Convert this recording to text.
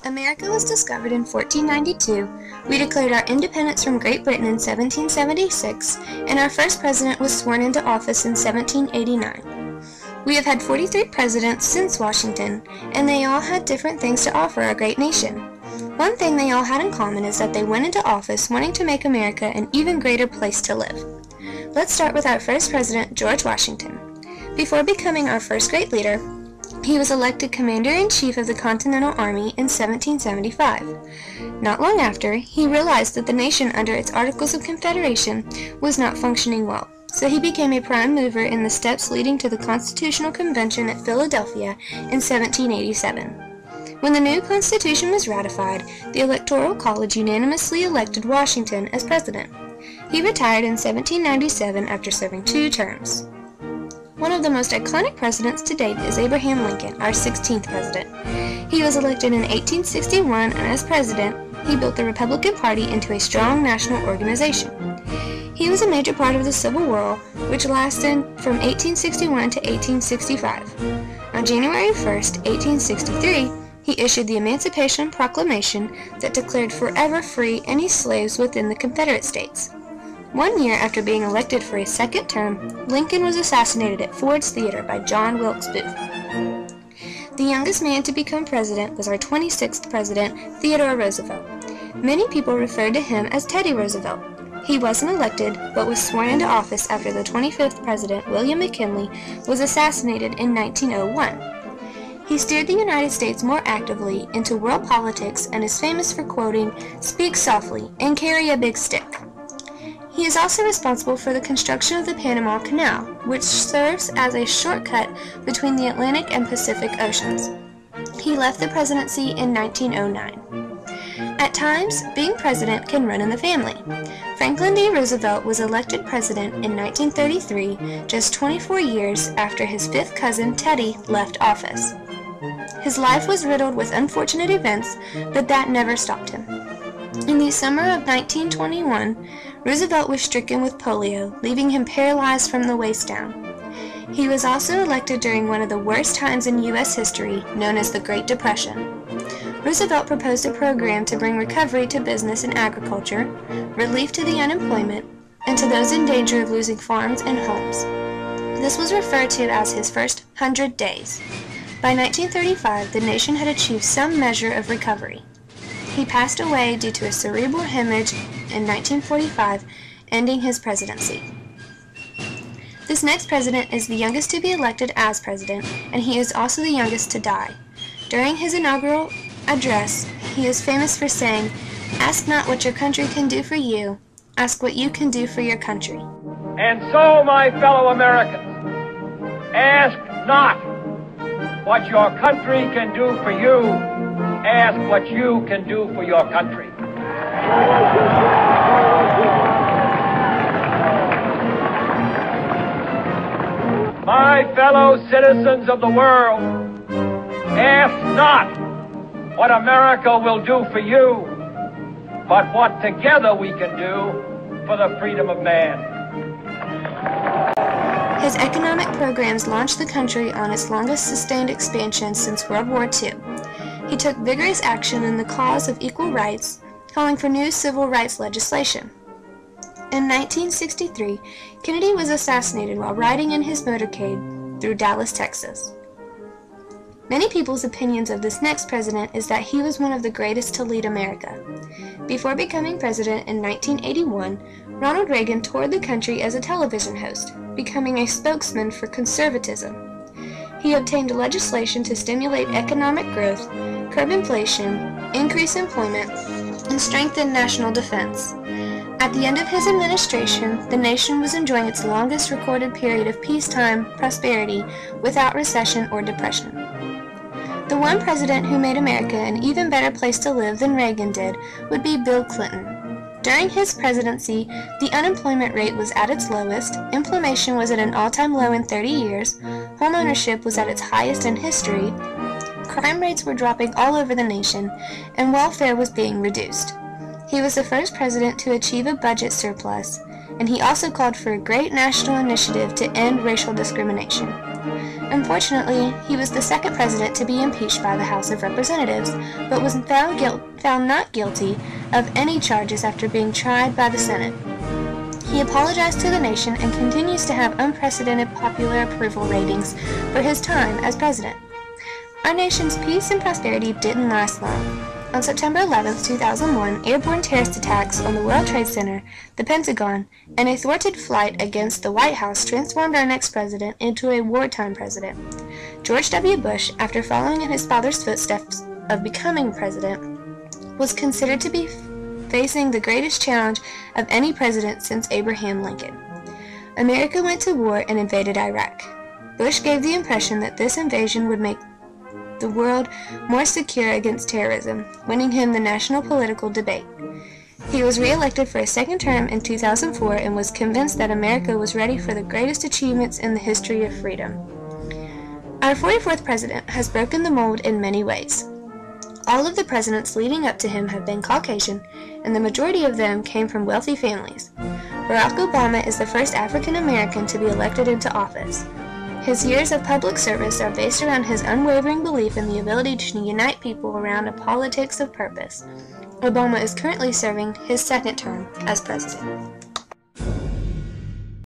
America was discovered in 1492, we declared our independence from Great Britain in 1776, and our first president was sworn into office in 1789. We have had 43 presidents since Washington, and they all had different things to offer our great nation. One thing they all had in common is that they went into office wanting to make America an even greater place to live. Let's start with our first president, George Washington. Before becoming our first great leader, he was elected Commander-in-Chief of the Continental Army in 1775. Not long after, he realized that the nation under its Articles of Confederation was not functioning well, so he became a prime mover in the steps leading to the Constitutional Convention at Philadelphia in 1787. When the new Constitution was ratified, the Electoral College unanimously elected Washington as president. He retired in 1797 after serving 2 terms. One of the most iconic presidents to date is Abraham Lincoln, our 16th president. He was elected in 1861, and as president, he built the Republican Party into a strong national organization. He was a major part of the Civil War, which lasted from 1861 to 1865. On January 1, 1863, he issued the Emancipation Proclamation that declared forever free any slaves within the Confederate States. 1 year after being elected for a second term, Lincoln was assassinated at Ford's Theater by John Wilkes Booth. The youngest man to become president was our 26th president, Theodore Roosevelt. Many people referred to him as Teddy Roosevelt. He wasn't elected, but was sworn into office after the 25th president, William McKinley, was assassinated in 1901. He steered the United States more actively into world politics and is famous for quoting, "Speak softly and carry a big stick." He is also responsible for the construction of the Panama Canal, which serves as a shortcut between the Atlantic and Pacific Oceans. He left the presidency in 1909. At times, being president can run in the family. Franklin D. Roosevelt was elected president in 1933, just 24 years after his 5th cousin Teddy left office. His life was riddled with unfortunate events, but that never stopped him. In the summer of 1921, Roosevelt was stricken with polio, leaving him paralyzed from the waist down. He was also elected during one of the worst times in U.S. history, known as the Great Depression. Roosevelt proposed a program to bring recovery to business and agriculture, relief to the unemployment, and to those in danger of losing farms and homes. This was referred to as his first 100 days. By 1935, the nation had achieved some measure of recovery. He passed away due to a cerebral hemorrhage in 1945, ending his presidency. This next president is the youngest to be elected as president, and he is also the youngest to die. During his inaugural address, he is famous for saying, "Ask not what your country can do for you, ask what you can do for your country." And so, my fellow Americans, ask not what your country can do for you, ask what you can do for your country. My fellow citizens of the world, ask not what America will do for you, but what together we can do for the freedom of man. His economic programs launched the country on its longest sustained expansion since World War II. He took vigorous action in the cause of equal rights, calling for new civil rights legislation. In 1963, Kennedy was assassinated while riding in his motorcade through Dallas, Texas. Many people's opinions of this next president is that he was one of the greatest to lead America. Before becoming president in 1981, Ronald Reagan toured the country as a television host, becoming a spokesman for conservatism. He obtained legislation to stimulate economic growth, curb inflation, increase employment, and strengthen national defense. At the end of his administration, the nation was enjoying its longest recorded period of peacetime prosperity without recession or depression. The one president who made America an even better place to live than Reagan did would be Bill Clinton. During his presidency, the unemployment rate was at its lowest, inflation was at an all-time low in 30 years, homeownership was at its highest in history, crime rates were dropping all over the nation, and welfare was being reduced. He was the first president to achieve a budget surplus, and he also called for a great national initiative to end racial discrimination. Unfortunately, he was the second president to be impeached by the House of Representatives, but was found not guilty of any charges after being tried by the Senate. He apologized to the nation and continues to have unprecedented popular approval ratings for his time as president. Our nation's peace and prosperity didn't last long. On September 11, 2001, airborne terrorist attacks on the World Trade Center, the Pentagon, and a thwarted flight against the White House transformed our next president into a wartime president. George W. Bush, after following in his father's footsteps of becoming president, was considered to be facing the greatest challenge of any president since Abraham Lincoln. America went to war and invaded Iraq. Bush gave the impression that this invasion would make the world more secure against terrorism, winning him the national political debate. He was re-elected for a second term in 2004 and was convinced that America was ready for the greatest achievements in the history of freedom. Our 44th president has broken the mold in many ways. All of the presidents leading up to him have been Caucasian, and the majority of them came from wealthy families. Barack Obama is the first African American to be elected into office. His years of public service are based around his unwavering belief in the ability to unite people around a politics of purpose. Obama is currently serving his second term as president.